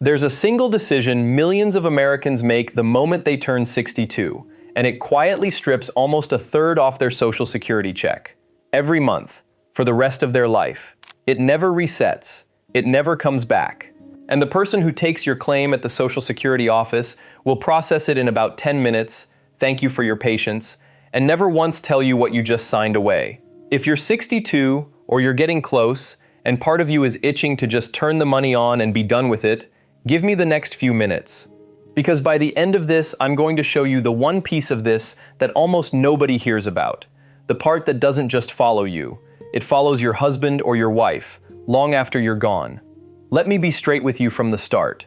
There's a single decision millions of Americans make the moment they turn 62, and it quietly strips almost a third off their Social Security check. Every month, for the rest of their life. It never resets. It never comes back. And the person who takes your claim at the Social Security office will process it in about 10 minutes, thank you for your patience, and never once tell you what you just signed away. If you're 62, or you're getting close, and part of you is itching to just turn the money on and be done with it, give me the next few minutes. Because by the end of this, I'm going to show you the one piece of this that almost nobody hears about. The part that doesn't just follow you. It follows your husband or your wife, long after you're gone. Let me be straight with you from the start.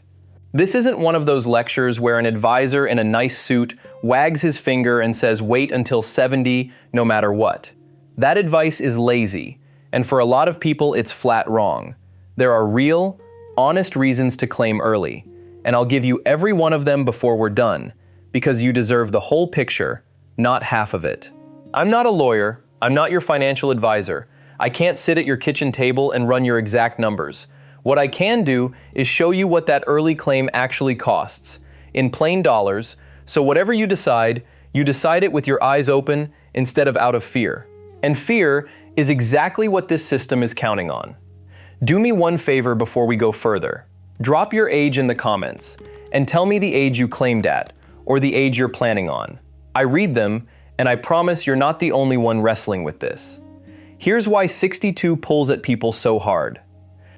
This isn't one of those lectures where an advisor in a nice suit wags his finger and says wait until 70 no matter what. That advice is lazy, and for a lot of people it's flat wrong. There are real, honest reasons to claim early, and I'll give you every one of them before we're done, because you deserve the whole picture, not half of it. I'm not a lawyer, I'm not your financial advisor. I can't sit at your kitchen table and run your exact numbers. What I can do is show you what that early claim actually costs, in plain dollars, so whatever you decide it with your eyes open instead of out of fear. And fear is exactly what this system is counting on. Do me one favor before we go further. Drop your age in the comments, and tell me the age you claimed at, or the age you're planning on. I read them, and I promise you're not the only one wrestling with this. Here's why 62 pulls at people so hard.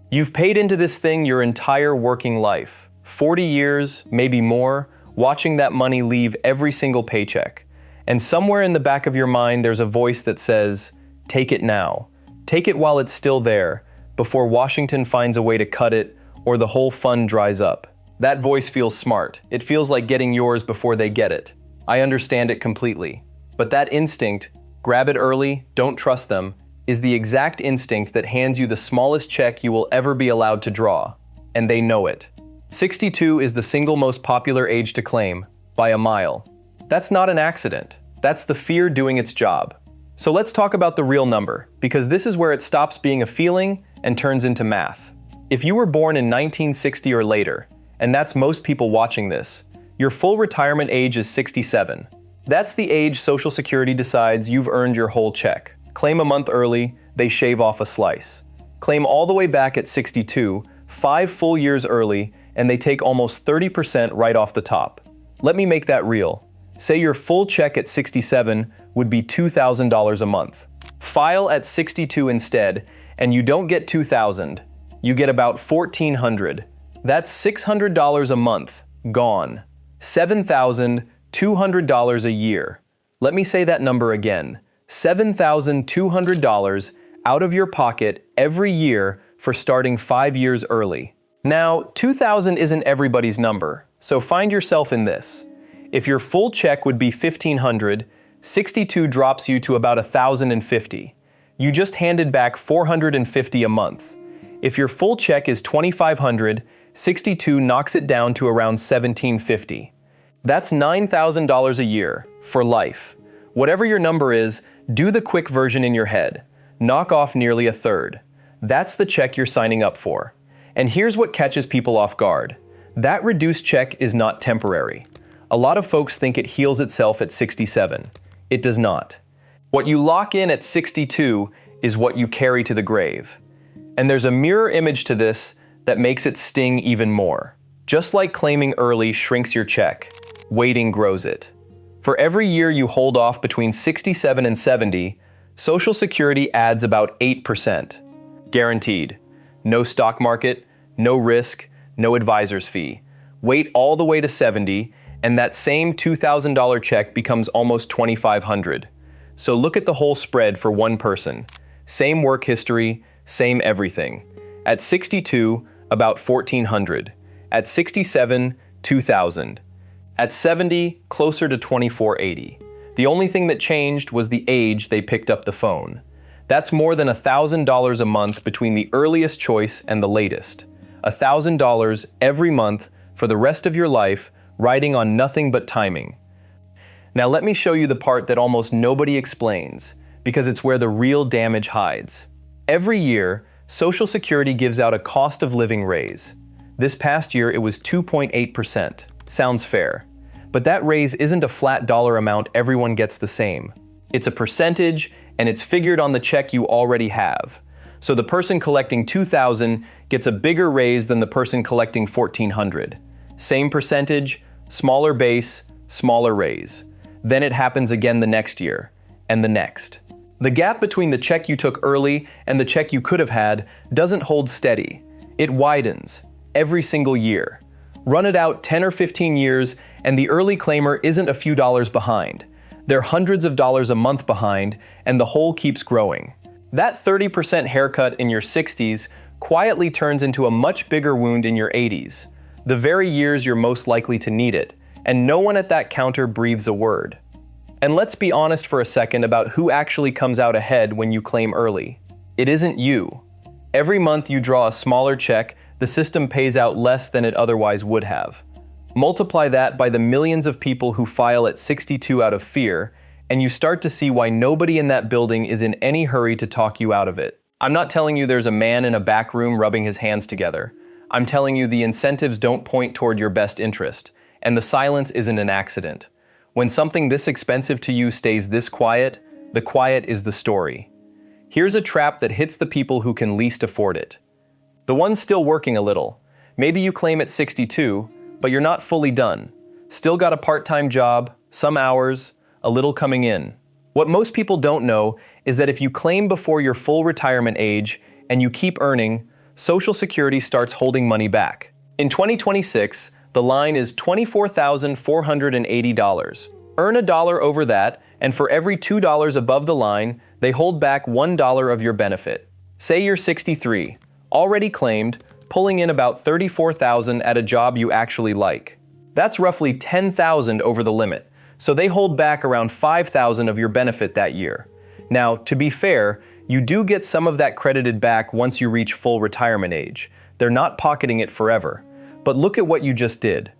You've paid into this thing your entire working life, 40 years, maybe more, watching that money leave every single paycheck. And somewhere in the back of your mind there's a voice that says, take it now. Take it while it's still there, before Washington finds a way to cut it or the whole fund dries up. That voice feels smart. It feels like getting yours before they get it. I understand it completely. But that instinct, grab it early, don't trust them, is the exact instinct that hands you the smallest check you will ever be allowed to draw. And they know it. 62 is the single most popular age to claim, by a mile. That's not an accident. That's the fear doing its job. So let's talk about the real number, because this is where it stops being a feeling and turns into math. If you were born in 1960 or later, and that's most people watching this, your full retirement age is 67. That's the age Social Security decides you've earned your whole check. Claim a month early, they shave off a slice. Claim all the way back at 62, 5 full years early, and they take almost 30% right off the top. Let me make that real. Say your full check at 67 would be $2,000 a month. File at 62 instead, and you don't get $2,000. You get about $1,400. That's $600 a month, gone. $7,200 a year. Let me say that number again. $7,200 out of your pocket every year for starting 5 years early. Now, 2,000 isn't everybody's number, so find yourself in this. If your full check would be $1,500, 62 drops you to about $1,050. You just handed back $450 a month. If your full check is $2,500, 62 knocks it down to around $1,750. That's $9,000 a year, for life. Whatever your number is, do the quick version in your head. Knock off nearly a third. That's the check you're signing up for. And here's what catches people off guard. That reduced check is not temporary. A lot of folks think it heals itself at 67. It does not. What you lock in at 62 is what you carry to the grave. And there's a mirror image to this that makes it sting even more. Just like claiming early shrinks your check, waiting grows it. For every year you hold off between 67 and 70, Social Security adds about 8%. Guaranteed. No stock market, no risk, no advisor's fee. Wait all the way to 70, and that same $2,000 check becomes almost $2,500. So look at the whole spread for one person. Same work history, same everything. At 62, about $1,400. At 67, $2,000. At 70, closer to $2,480. The only thing that changed was the age they picked up the phone. That's more than $1,000 a month between the earliest choice and the latest. $1,000 every month for the rest of your life, riding on nothing but timing. Now let me show you the part that almost nobody explains, because it's where the real damage hides. Every year, Social Security gives out a cost of living raise. This past year, it was 2.8%. Sounds fair. But that raise isn't a flat dollar amount everyone gets the same. It's a percentage, and it's figured on the check you already have. So the person collecting $2,000 gets a bigger raise than the person collecting $1,400. Same percentage, smaller base, smaller raise. Then it happens again the next year, and the next. The gap between the check you took early and the check you could have had doesn't hold steady. It widens every single year. Run it out 10 or 15 years, and the early claimer isn't a few dollars behind. They're hundreds of dollars a month behind, and the hole keeps growing. That 30% haircut in your 60s quietly turns into a much bigger wound in your 80s, the very years you're most likely to need it, and no one at that counter breathes a word. And let's be honest for a second about who actually comes out ahead when you claim early. It isn't you. Every month you draw a smaller check, the system pays out less than it otherwise would have. Multiply that by the millions of people who file at 62 out of fear, and you start to see why nobody in that building is in any hurry to talk you out of it. I'm not telling you there's a man in a back room rubbing his hands together. I'm telling you the incentives don't point toward your best interest, and the silence isn't an accident. When something this expensive to you stays this quiet, the quiet is the story. Here's a trap that hits the people who can least afford it. The ones still working a little. Maybe you claim at 62, but you're not fully done. Still got a part-time job, some hours, a little coming in. What most people don't know is that if you claim before your full retirement age and you keep earning, Social Security starts holding money back. In 2026, the line is $24,480. Earn a dollar over that, and for every $2 above the line, they hold back $1 of your benefit. Say you're 63. Already claimed, pulling in about $34,000 at a job you actually like. That's roughly $10,000 over the limit, so they hold back around $5,000 of your benefit that year. Now, to be fair, you do get some of that credited back once you reach full retirement age. They're not pocketing it forever. But look at what you just did.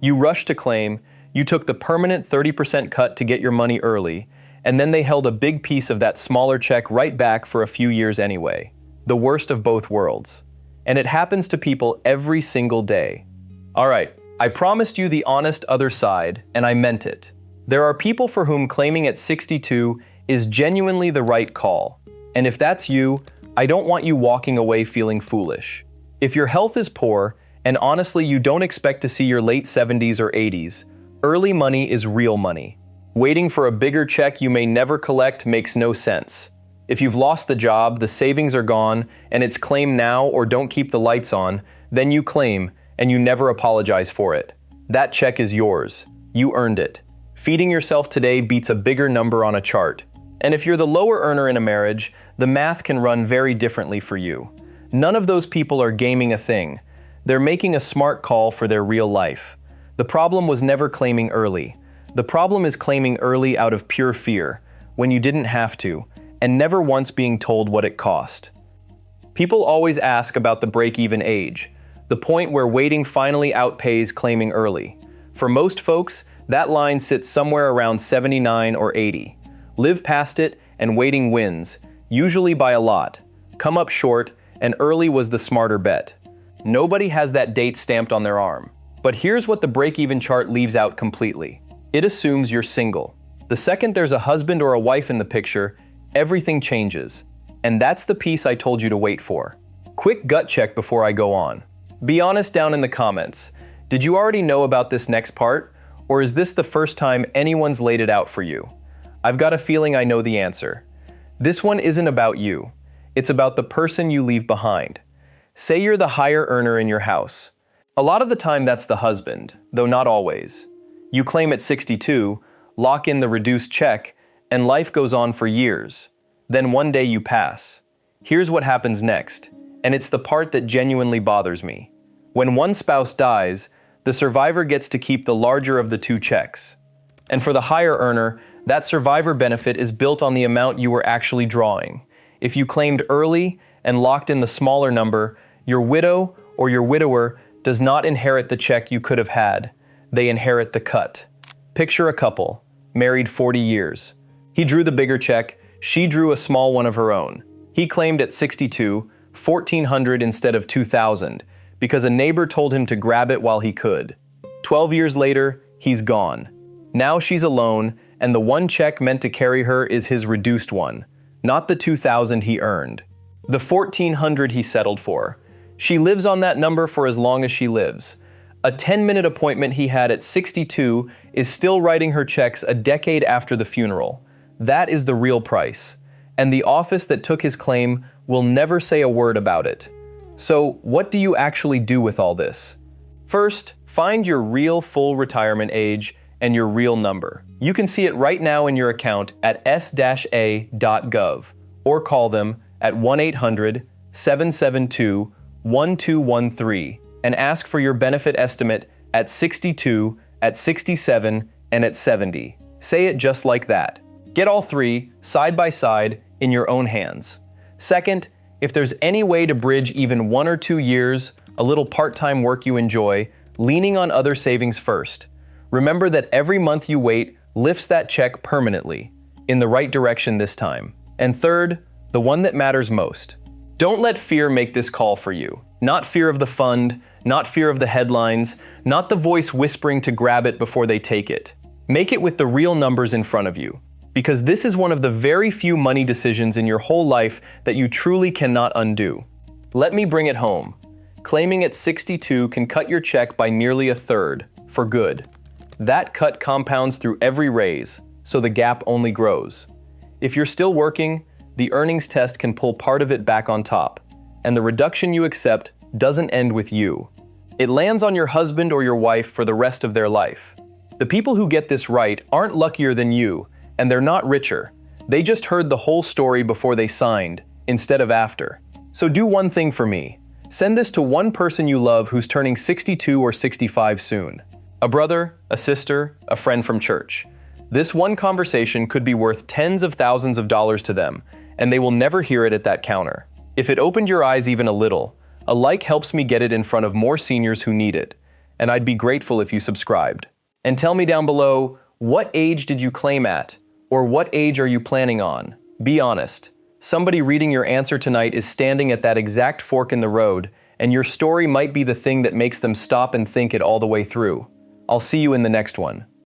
You rushed to claim, you took the permanent 30% cut to get your money early, and then they held a big piece of that smaller check right back for a few years anyway. The worst of both worlds. And it happens to people every single day. All right, I promised you the honest other side, and I meant it. There are people for whom claiming at 62 is genuinely the right call. And if that's you, I don't want you walking away feeling foolish. If your health is poor, and honestly you don't expect to see your late 70s or 80s, early money is real money. Waiting for a bigger check you may never collect makes no sense. If you've lost the job, the savings are gone, and it's claim now or don't keep the lights on, then you claim, and you never apologize for it. That check is yours. You earned it. Feeding yourself today beats a bigger number on a chart. And if you're the lower earner in a marriage, the math can run very differently for you. None of those people are gaming a thing. They're making a smart call for their real life. The problem was never claiming early. The problem is claiming early out of pure fear, when you didn't have to, and never once being told what it cost. People always ask about the break-even age, the point where waiting finally outpays claiming early. For most folks, that line sits somewhere around 79 or 80. Live past it, and waiting wins, usually by a lot. Come up short, and early was the smarter bet. Nobody has that date stamped on their arm. But here's what the break-even chart leaves out completely. It assumes you're single. The second there's a husband or a wife in the picture, everything changes. And that's the piece I told you to wait for. Quick gut check before I go on. Be honest down in the comments. Did you already know about this next part? Or is this the first time anyone's laid it out for you? I've got a feeling I know the answer. This one isn't about you. It's about the person you leave behind. Say you're the higher earner in your house. A lot of the time that's the husband, though not always. You claim at 62, lock in the reduced check, and life goes on for years. Then one day you pass. Here's what happens next, and it's the part that genuinely bothers me. When one spouse dies, the survivor gets to keep the larger of the two checks. And for the higher earner, that survivor benefit is built on the amount you were actually drawing. If you claimed early and locked in the smaller number, your widow or your widower does not inherit the check you could have had. They inherit the cut. Picture a couple, married 40 years. He drew the bigger check, she drew a small one of her own. He claimed at 62, $1,400 instead of $2,000, because a neighbor told him to grab it while he could. 12 years later, he's gone. Now she's alone, and the one check meant to carry her is his reduced one, not the $2,000 he earned. The $1,400 he settled for. She lives on that number for as long as she lives. A 10-minute appointment he had at 62 is still writing her checks a decade after the funeral. That is the real price. And the office that took his claim will never say a word about it. So, what do you actually do with all this? First, find your real full retirement age and your real number. You can see it right now in your account at s-a.gov or call them at 1-800-772-1213 and ask for your benefit estimate at 62, at 67, and at 70. Say it just like that. Get all three, side by side, in your own hands. Second, if there's any way to bridge even 1 or 2 years, a little part-time work you enjoy, leaning on other savings first. Remember that every month you wait lifts that check permanently, in the right direction this time. And third, the one that matters most. Don't let fear make this call for you. Not fear of the fund, not fear of the headlines, not the voice whispering to grab it before they take it. Make it with the real numbers in front of you. Because this is one of the very few money decisions in your whole life that you truly cannot undo. Let me bring it home. Claiming at 62 can cut your check by nearly a third, for good. That cut compounds through every raise, so the gap only grows. If you're still working, the earnings test can pull part of it back on top, and the reduction you accept doesn't end with you. It lands on your husband or your wife for the rest of their life. The people who get this right aren't luckier than you, and they're not richer. They just heard the whole story before they signed, instead of after. So do one thing for me. Send this to one person you love who's turning 62 or 65 soon. A brother, a sister, a friend from church. This one conversation could be worth tens of thousands of dollars to them, and they will never hear it at that counter. If it opened your eyes even a little, a like helps me get it in front of more seniors who need it, and I'd be grateful if you subscribed. And tell me down below, what age did you claim at? Or what age are you planning on? Be honest. Somebody reading your answer tonight is standing at that exact fork in the road, and your story might be the thing that makes them stop and think it all the way through. I'll see you in the next one.